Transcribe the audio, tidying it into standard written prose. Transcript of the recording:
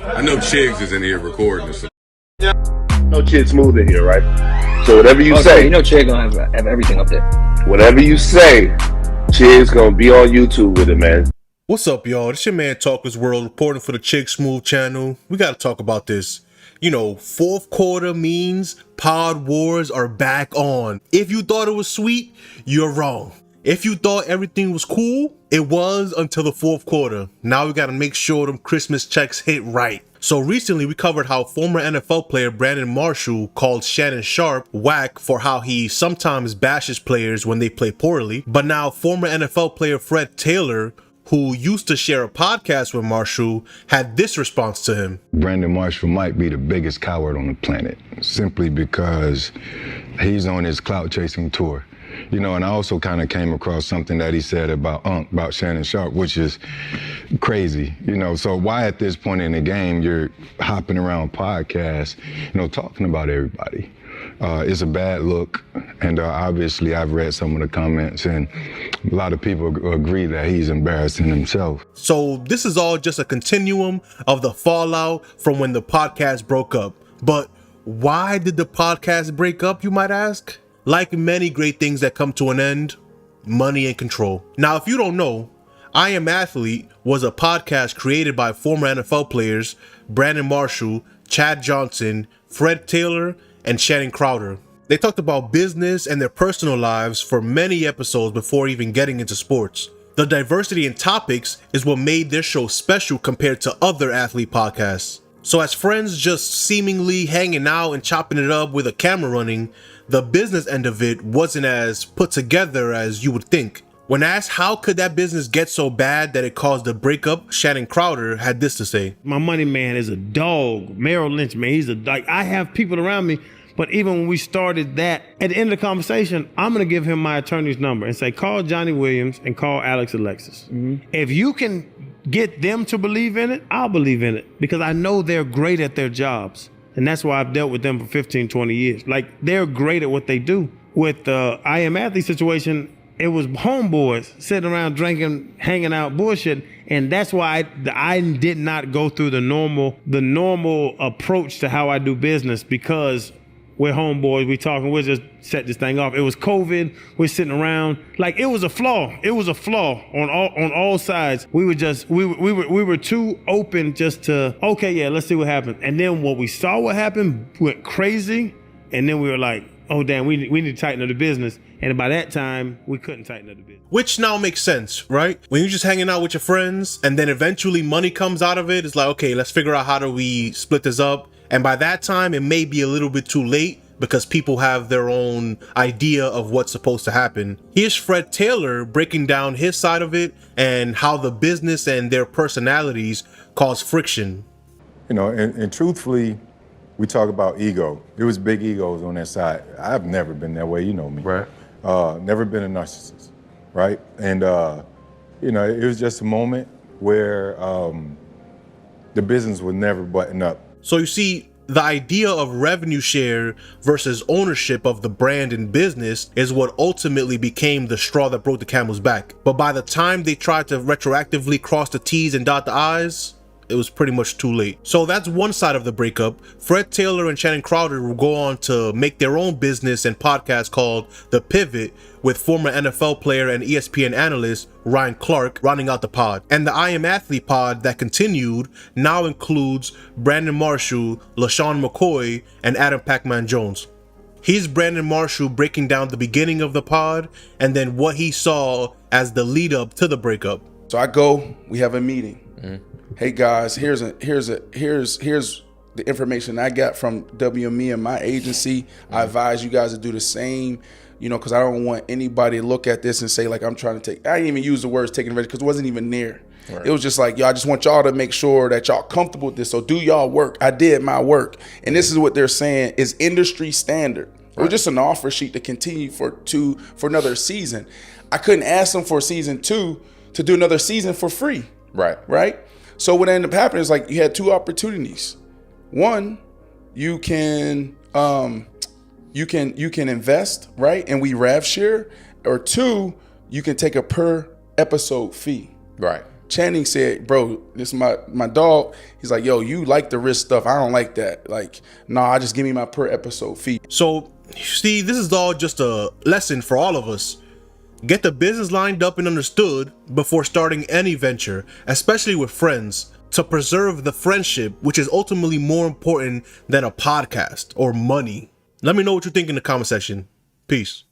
I know Chiggs is in here recording this. No Chid Smooth in here, right? So whatever you say, you know, Chig gonna have everything up there. whatever you say, Chid's gonna be on YouTube with it, man. What's up, y'all? It's your man Talker's World reporting for the Chick Smooth channel. We gotta talk about this. You know, fourth quarter means pod wars are back on. If you thought it was sweet, you're wrong. If you thought everything was cool, it was until the fourth quarter. Now we gotta make sure them Christmas checks hit right. So recently we covered how former NFL player Brandon Marshall called Shannon Sharpe whack for how he sometimes bashes players when they play poorly. But now former NFL player Fred Taylor, who used to share a podcast with Marshall, had this response to him. Brandon Marshall might be the biggest coward on the planet simply because he's on his clout chasing tour. You know, and I also kind of came across something that he said about Shannon Sharpe, which is crazy. You know, so why at this point in the game you're hopping around podcasts, you know, talking about everybody? It's a bad look, and obviously I've read some of the comments, and a lot of people agree that he's embarrassing himself. So this is all just a continuum of the fallout from when the podcast broke up. But why did the podcast break up, you might ask? Like many great things that come to an end, money and control. Now, if you don't know, I Am Athlete was a podcast created by former NFL players Brandon Marshall, Chad Johnson, Fred Taylor, and Shannon Crowder. They talked about business and their personal lives for many episodes before even getting into sports. The diversity in topics is what made their show special compared to other athlete podcasts. So as friends just seemingly hanging out and chopping it up with a camera running, the business end of it wasn't as put together as you would think. When asked how could that business get so bad that it caused a breakup, Shannon Crowder had this to say. My money man is a dog. Merrill Lynch, man, he's a dog. I have people around me, but even when we started that, at the end of the conversation, I'm going to give him my attorney's number and say, call Johnny Williams and call Alex Alexis. Mm-hmm. If you can get them to believe in it, I'll believe in it because I know they're great at their jobs. And that's why I've dealt with them for 15, 20 years. Like, they're great at what they do. With the I Am Athlete situation, it was homeboys sitting around drinking, hanging out, bullshit. And that's why I did not go through the normal approach to how I do business because we're homeboys, we talking, we'll just set this thing off. It was COVID, we're sitting around. Like, it was a flaw. It was a flaw on all sides. We were too open just to, okay, yeah, let's see what happens. And then what we saw what happened went crazy. And then we were like, oh, damn, we need to tighten up the business. And by that time, we couldn't tighten up the business. Which now makes sense, right? When you're just hanging out with your friends and then eventually money comes out of it, it's like, okay, let's figure out how do we split this up. And by that time, it may be a little bit too late because people have their own idea of what's supposed to happen. Here's Fred Taylor breaking down his side of it and how the business and their personalities cause friction. You know, and truthfully, we talk about ego. There was big egos on that side. I've never been that way, you know me. Right. Never been a narcissist, right? And, you know, it was just a moment where the business would never button up. So you see, the idea of revenue share versus ownership of the brand and business is what ultimately became the straw that broke the camel's back. But by the time they tried to retroactively cross the T's and dot the I's, it was pretty much too late. So that's one side of the breakup. Fred Taylor and Shannon Crowder will go on to make their own business and podcast called The Pivot with former NFL player and ESPN analyst Ryan Clark rounding out the pod. And the I Am Athlete pod that continued now includes Brandon Marshall, LaShawn McCoy, and Adam Pac-Man Jones. Here's Brandon Marshall breaking down the beginning of the pod and then what he saw as the lead up to the breakup. So I go, we have a meeting. Hey guys, here's the information I got from WME and my agency. I advise you guys to do the same, you know, because I don't want anybody to look at this and say like I'm trying to take. I didn't even use the words taking advantage because it wasn't even there. Right. It was just like, yo, I just want y'all to make sure that y'all comfortable with this. So do y'all work. I did my work, and this is what they're saying is industry standard. Right. It was just an offer sheet to continue for another season. I couldn't ask them for season 2 to do another season for free. Right. So what ended up happening is like you had two opportunities. One, you can invest, right, and we rev share, or two, you can take a per episode fee. Right. Channing said, bro, this is my dog. He's like, yo, you like the risk stuff. I don't like that. Like, nah, just give me my per episode fee. So, see, this is all just a lesson for all of us. Get the business lined up and understood before starting any venture, especially with friends, to preserve the friendship, which is ultimately more important than a podcast or money. Let me know what you think in the comment section. Peace.